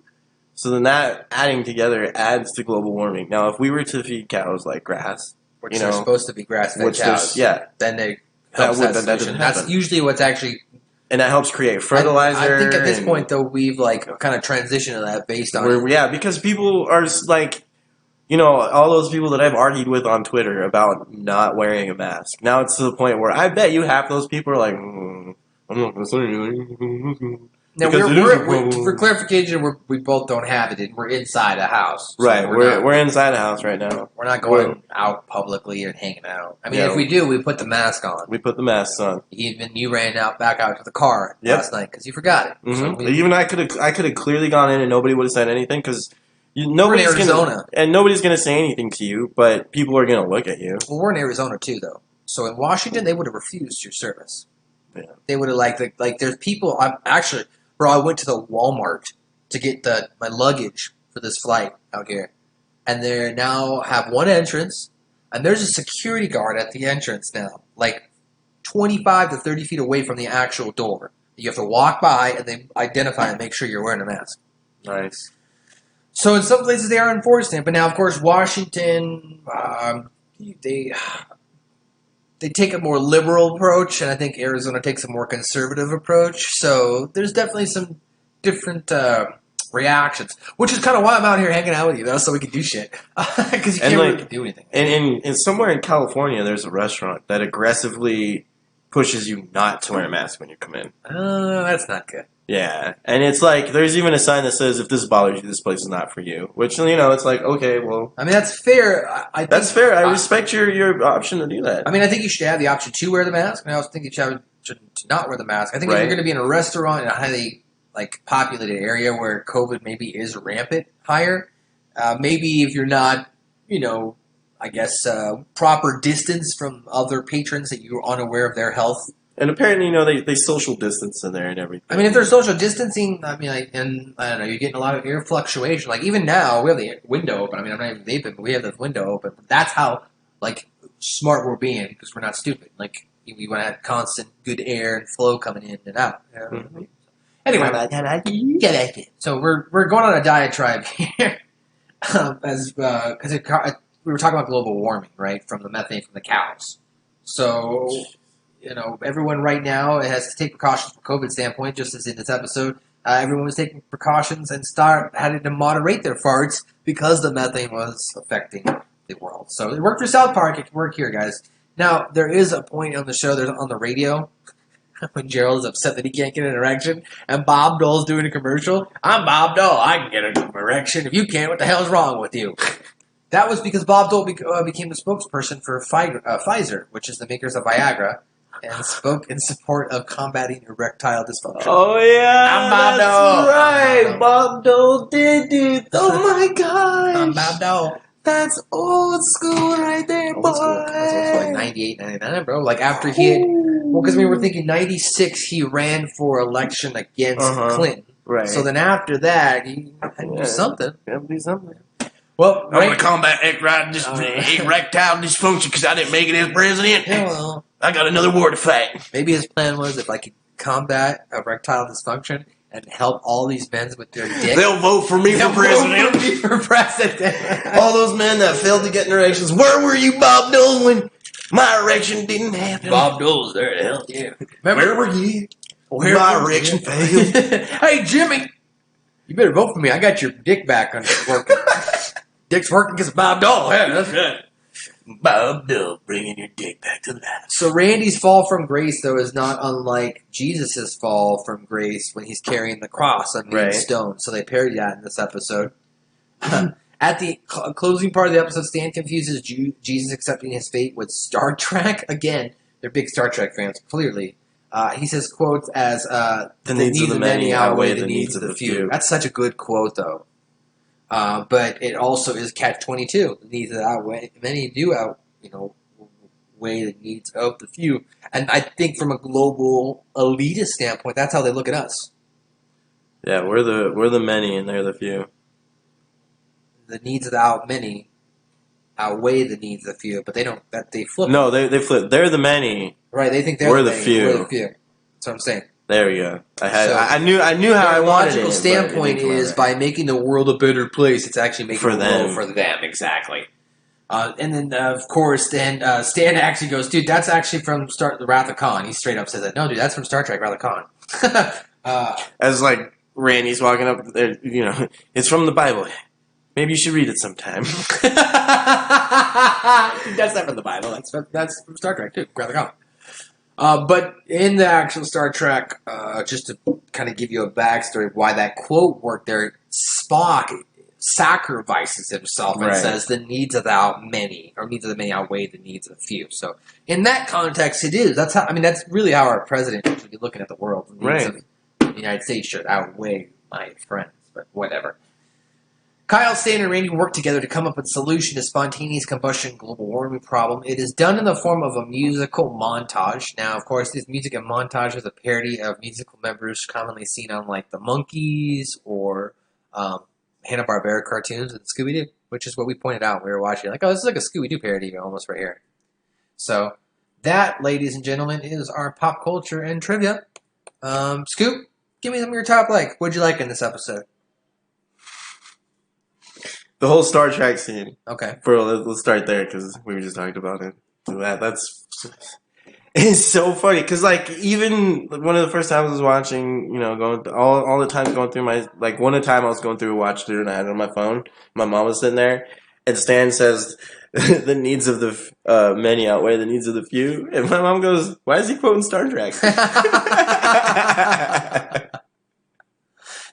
So then that adding together adds to global warming. Now, if we were to feed cows like grass, Which they're supposed to be grass-fed which cows. yeah, Then they that helps would that that solution. doesn't That's happen. usually what's actually... And that helps create fertilizer. I think at this and point, though, we've like kind of transitioned to that based on... because people are like, all those people that I've argued with on Twitter about not wearing a mask. Now it's to the point where I bet you half those people are like, I'm not going to say anything. Now, Because it is a problem. for clarification, we both don't have it, and we're inside a house. So Right, we're inside a house right now. We're not going out publicly and hanging out. I mean, Yeah. if we do, we put the mask on. We put the masks on. Even you ran back out to the car last night because you forgot it. Mm-hmm. So Even I could have clearly gone in and nobody would have said anything because nobody's We're in Arizona. nobody's gonna say anything to you, but people are gonna look at you. Well, we're in Arizona too, though. So in Washington, they would have refused your service. Yeah. They would have like there's people. I went to the Walmart to get my luggage for this flight out here, and they now have one entrance, and there's a security guard at the entrance now, like 25 to 30 feet away from the actual door. You have to walk by, and they identify and make sure you're wearing a mask. Nice. So in some places they are enforcing it, but now of course Washington, they take a more liberal approach, and I think Arizona takes a more conservative approach. So there's definitely some different reactions, which is kind of why I'm out here hanging out with you, though, so we can do shit. Because you can't really do anything. And somewhere in California, there's a restaurant that aggressively pushes you not to wear a mask when you come in. That's not good. Yeah, and it's like there's even a sign that says if this bothers you, this place is not for you. Which it's like okay, well, I mean that's fair. That's fair. I respect your option to do that. I mean, I think you should have the option to wear the mask, and I also think you should to not wear the mask. I think if you're going to be in a restaurant in a highly populated area where COVID maybe is rampant higher, maybe if you're not, I guess proper distance from other patrons that you're unaware of their health. And apparently, they social distance in there and everything. I mean, if they're social distancing, and I don't know, you're getting a lot of air fluctuation. Like, even now, we have the window open. I mean, I'm not even vaping, but we have the window open. But that's how, smart we're being, because we're not stupid. We want to have constant good air and flow coming in and out. Mm-hmm. Anyway, so we're going on a diatribe here. Because we were talking about global warming, right, from the methane from the cows. So... everyone right now has to take precautions from a COVID standpoint, just as in this episode. Everyone was taking precautions and having to moderate their farts because the methane was affecting the world. So it worked for South Park. It can work here, guys. Now, there is a point on the show, there's on the radio, when Gerald is upset that he can't get an erection, and Bob Dole's doing a commercial. I'm Bob Dole. I can get an erection. If you can't, what the hell is wrong with you? That was because Bob Dole became the spokesperson for Pfizer, which is the makers of Viagra, and spoke in support of combating erectile dysfunction. Oh yeah, I'm Bob that's Dole. right. Bob Dole did it. Oh my gosh, I'm Bob Dole. That's old school right there, boy. Old school. That's like 98, 99, bro. After he had... Well, because we were thinking 96, he ran for election against Clinton. Right. So then after that, he had to do something. Gotta do something. Well, I'm going to combat erectile dysfunction because I didn't make it as president. Yeah, well, I got another war to fight. maybe his plan was if I could combat erectile dysfunction and help all these men with their dick. They'll vote for me for president. For president. All those men that failed to get erections. Where were you, Bob Dole, when my erection didn't happen? Bob Dole's there to help you. Where were you? My erection failed. Hey, Jimmy, you better vote for me. I got your dick back on working. Dick's working because of Bob Dole. Yeah, that's right. Bob Dole bringing your dick back to life. So Randy's fall from grace, though, is not unlike Jesus' fall from grace when he's carrying the cross on being stoned. So they parody that in this episode. At the closing part of the episode, Stan confuses Jesus accepting his fate with Star Trek. Again, they're big Star Trek fans, clearly. He says quotes as, the needs of the many outweigh the needs of the few. That's such a good quote, though. But it also is catch-22. The needs outweigh many weigh the needs of the few. And I think from a global elitist standpoint, that's how they look at us. Yeah, we're the many and they're the few. The needs of the many outweigh the needs of the few, but they don't. That they flip. No, they flip. They're the many. Right? They think they're We're the the many. few. We're the few. That's what I'm saying. There we go. So, I knew how I their wanted it. logical but it standpoint didn't come out is right. by making the world a better place, it's actually making For the world them. for them. Exactly. And then, of course, Stan actually goes, dude, that's actually from the Wrath of Khan. He straight up says that. No, dude, that's from Star Trek, Wrath of Khan. As like Randy's walking up there, it's from the Bible. Maybe you should read it sometime. That's not from the Bible. That's from Star Trek, too. Wrath of Khan. But in the actual Star Trek, just to kind of give you a backstory of why that quote worked there, Spock sacrifices himself and Right. says the needs of the many outweigh the needs of the few. So in that context, it is. That's really how our president should be looking at the world. The needs Right. of the United States should outweigh my friends, but whatever. Kyle, Stan, and Randy work together to come up with a solution to spontaneous combustion global warming problem. It is done in the form of a musical montage. Now, of course, this music and montage is a parody of musical members commonly seen on, like, the Monkees or Hanna-Barbera cartoons and Scooby-Doo, which is what we pointed out when we were watching. Like, oh, this is like a Scooby-Doo parody almost right here. So, that, ladies and gentlemen, is our pop culture and trivia. Scoop, give me some of your top, what'd you like in this episode? The whole Star Trek scene. Okay. Let's start there because we were just talking about it. That's it's so funny because even one of the first times I was watching, going all the times going through my one time I was going through watch through and I had it on my phone. My mom was sitting there, and Stan says the needs of the many outweigh the needs of the few, and my mom goes, "Why is he quoting Star Trek?"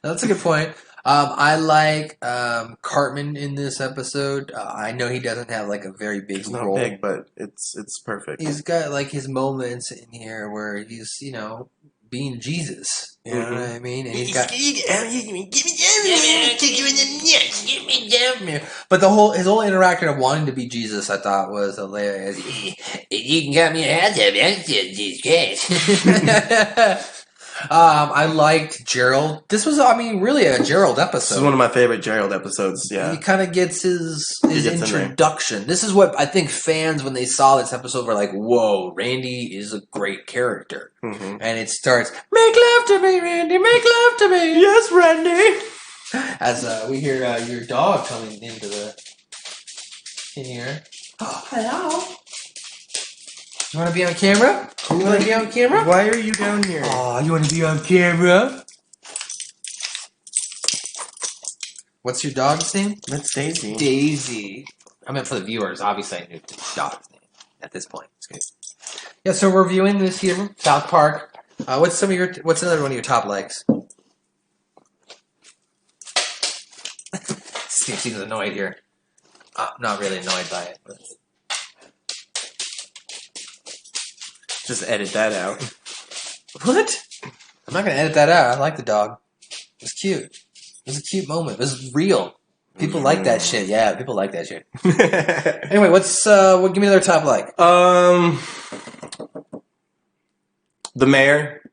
That's a good point. I like Cartman in this episode. I know he doesn't have a very big It's not role. big, but it's perfect. He's got his moments in here where he's being Jesus. You know what I mean? And he's got. But his whole interaction of wanting to be Jesus, I thought was hilarious. You can cut me a hat, Jesus. I liked Gerald. This was, really a Gerald episode. This is one of my favorite Gerald episodes. Yeah, He kind of gets his gets in there. introduction. This is what I think fans, when they saw this episode, were like, whoa, Randy is a great character. Mm-hmm. And it starts, make love to me, Randy, make love to me. Yes, Randy. As we hear your dog coming in here. Oh, hello. You want to be on camera? You want to be on camera? Why are you down here? Oh, you want to be on camera? What's your dog's name? That's Daisy. Daisy. I meant for the viewers. Obviously, I knew the dog's name at this point. It's good. Yeah, so we're reviewing this here, South Park. What's another one of your top likes? Steve seems annoyed here. I'm not really annoyed by it. But. Just edit that out. What? I'm not going to edit that out. I like the dog. It was cute. It was a cute moment. It was real. People like that shit. Yeah, people like that shit. Anyway, give me another top like. The mayor.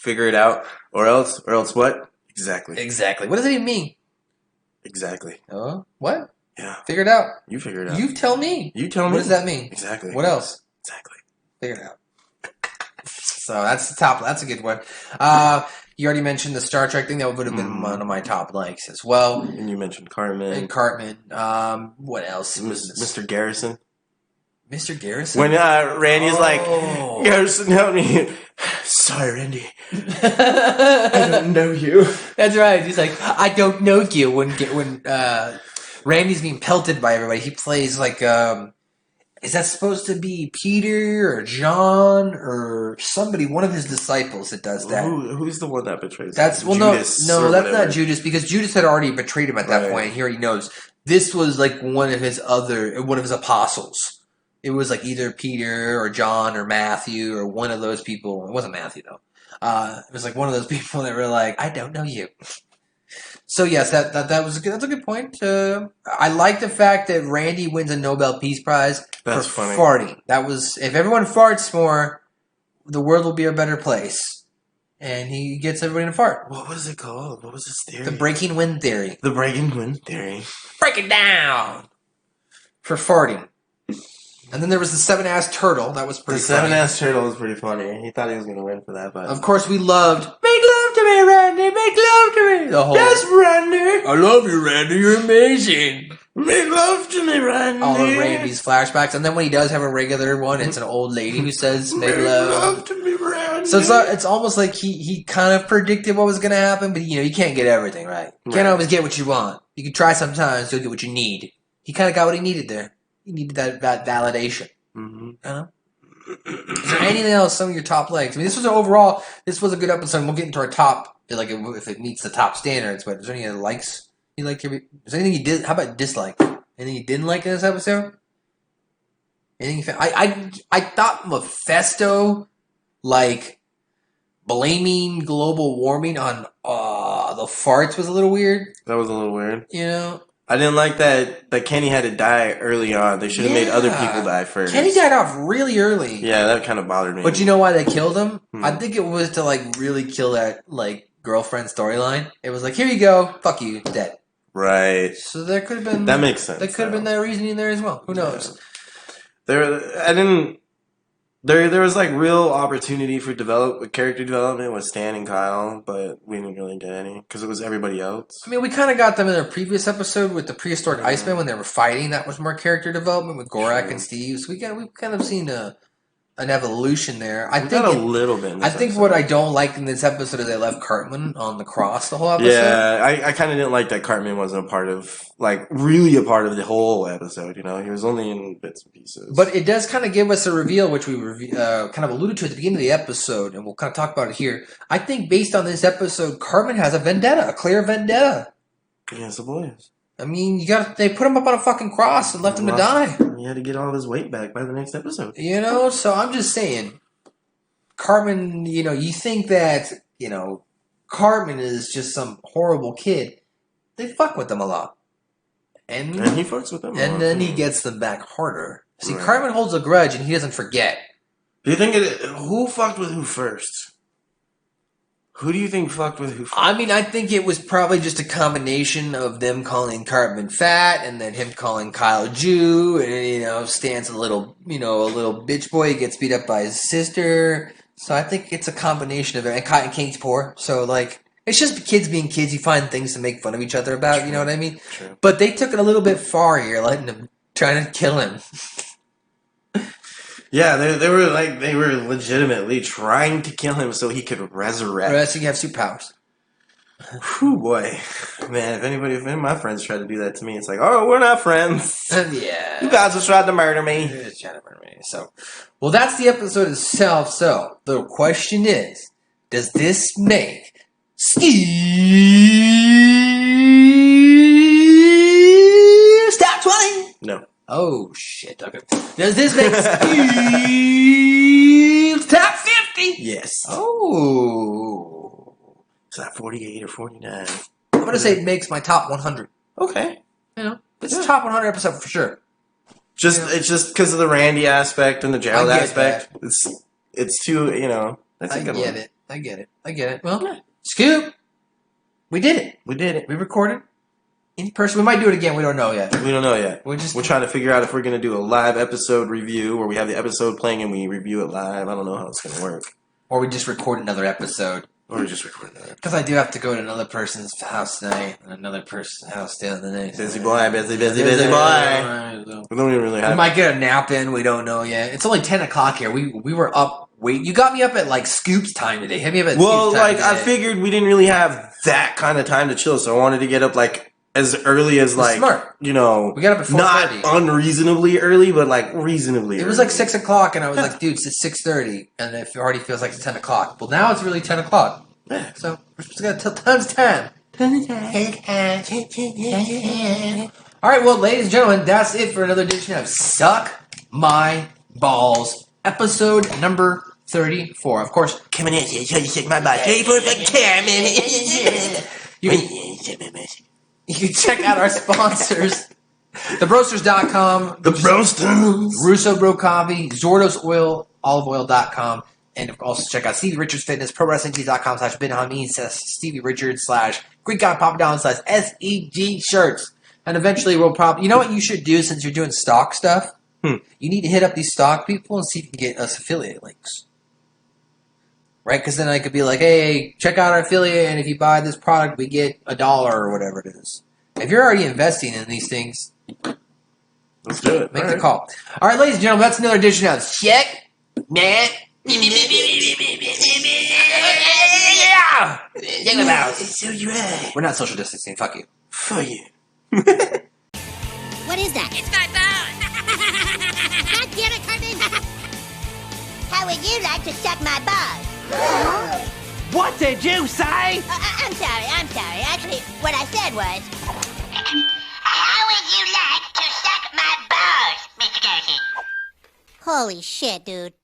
Figure it out. Or else what? Exactly. Exactly. What does it even mean? Exactly. Oh, what? Yeah. Figure it out. You figure it out. You tell me. You tell me. What does that mean? Exactly. What else? Exactly. Figure it out. So that's the top. That's a good one. You already mentioned the Star Trek thing. That would have been one of my top likes as well. And you mentioned Cartman. And Cartman. What else? Mr. Garrison. Mr. Garrison? When Randy's like, Garrison, help me. Sorry, Randy. I don't know you. That's right. He's like, I don't know you. When Randy's being pelted by everybody, he plays is that supposed to be Peter or John or somebody, one of his disciples that does that? Who's the one that betrays That's him? Judas no, that's whatever. not Judas, because Judas had already betrayed him at that point. He already knows. This was one of his apostles. It was either Peter or John or Matthew or one of those people. It wasn't Matthew though. It was one of those people that were like, I don't know you. So yes, that was that's a good point. I like the fact that Randy wins a Nobel Peace Prize That's for funny. farting. That was if everyone farts more, the world will be a better place. And he gets everybody to fart. What was it called? What was this theory? The breaking wind theory. The breaking wind theory. Break it down for farting. And then there was the 7-ass turtle. That was pretty The funny. 7-ass turtle was pretty funny. He thought he was going to win for that, but... Of course, we loved "Make love to me, Randy. Make love to me." The whole Yes, Randy! I love you, Randy. You're amazing. Make love to me, Randy! All of Randy's flashbacks, and then when he does have a regular one, it's an old lady who says "Make love." to me, Randy! So it's almost like he kind of predicted what was going to happen, but you can't get everything right. You can't Right. always get what you want. You can try sometimes, you'll get what you need. He kind of got what he needed there. He needed that validation. Mm-hmm. Is there anything else? Some of your top legs? I mean, this was a good episode. We'll get into our top, like if it meets the top standards. But is there any other likes you liked? Is there anything you did? How about dislike? Anything you didn't like in this episode? Anything you found? I thought Mephisto, like blaming global warming on the farts was a little weird. That was a little weird. You know, I didn't like that Kenny had to die early on. They should have made other Yeah. people die first. Kenny died off really early. Yeah, that kind of bothered me. But you know why they killed him? Hmm. I think it was to like really kill that like girlfriend storyline. It was like, here you go, fuck you, dead. Right. So there could have been That makes sense. There could have been that reasoning there as well. Who knows? There was like real opportunity for character development with Stan and Kyle, but we didn't really get any because it was everybody else. I mean, we kind of got them in their previous episode with the prehistoric Iceman when they were fighting. That was more character development with Gorak True. and Steve. So we've kind of seen an evolution there. We got a little bit. In I this think episode. what I don't like in this episode is they left Cartman on the cross the whole episode. Yeah, I kind of didn't like that Cartman wasn't really a part of the whole episode. He was only in bits and pieces. But it does kind of give us a reveal, which we kind of alluded to at the beginning of the episode, and we'll kind of talk about it here. I think based on this episode, Cartman has a vendetta, a clear vendetta. yes, the boys. I mean, they put him up on a fucking cross and left him to die. He had to get all of his weight back by the next episode. So I'm just saying, Cartman, you think that, Cartman is just some horrible kid. They fuck with them a lot. And he fucks with them. And then he gets them back harder. See, Right. Cartman holds a grudge and he doesn't forget. Do you think who fucked with who first? Who do you think fucked with who first? I mean, I think it was probably just a combination of them calling Cartman fat and then him calling Kyle Jew. And, Stan's a little bitch boy. He gets beat up by his sister. So I think it's a combination of it. And Kate's poor. So, it's just kids being kids. You find things to make fun of each other about. You know what I mean? True. But they took it a little bit far here, trying to kill him. Yeah, they were legitimately trying to kill him so he could resurrect. Or else you have superpowers. Whew, boy, man! If any of my friends try to do that to me, it's like, oh, we're not friends. Yeah. You guys just tried to murder me. So, well, that's the episode itself. So, the question is, does this make Steve stop twirling? No. Oh, shit. Okay. Does this make Steve top 50? Yes. Oh. Is that 48 or 49? I'm going to say it makes my top 100. Okay. It's a top 100 episode for sure. It's just because of the Randy aspect and the Gerald I get aspect. It's too, that's a good one. I get it. Well, Scoop, we did it. We did it. We recorded in person. We might do it again. We don't know yet. We don't know yet. We're trying to figure out if we're going to do a live episode review where we have the episode playing and we review it live. I don't know how it's going to work. Or we just record another episode. Or we just record that. Because I do have to go to another person's house tonight and another person's house the other night. Busy boy, busy boy. We don't even really have. We might get a nap in. We don't know yet. It's only 10 o'clock here. We were up. Wait, you got me up at Scoop's time today. Hit me up at Well, Scoop's time today. I figured we didn't really have that kind of time to chill, so I wanted to get up as early as smart. We got up at 4:30. not unreasonably early, but reasonably. It was 6 o'clock, and I was like, dude, it's 6:30, and it already feels like it's 10 o'clock. Well, now it's really 10 o'clock. Yeah. So we're supposed to go till tons of time. All right, well, ladies and gentlemen, that's it for another edition of Suck My Balls, episode number 34. Of course, Coming in, you shake my butt. You can check out our sponsors. TheBroasters.com. The Broasters. Russo Bro Coffee. Zordos Oil. OliveOil.com. And also check out Stevie Richards Fitness. ProWrestlingTees.com/Ben Stevie Richards /Greek Guy Papa Down /SEG shirts. And eventually we'll probably... You know what you should do since you're doing stock stuff? You need to hit up these stock people and see if you can get us affiliate links. Right? Because then I could be like, hey, check out our affiliate, and if you buy this product, we get $1 or whatever it is. If you're already investing in these things, let's do it. Make the call. All right, ladies and gentlemen, that's another edition of Check, Man. So you right. We're not social distancing. Fuck you. Fuck you. What is that? It's my bone. God damn it, Cartman! How would you like to suck my balls? What did you say? I'm sorry. Actually, what I said was... How would you like to suck my balls, Mr. Darcy? Holy shit, dude.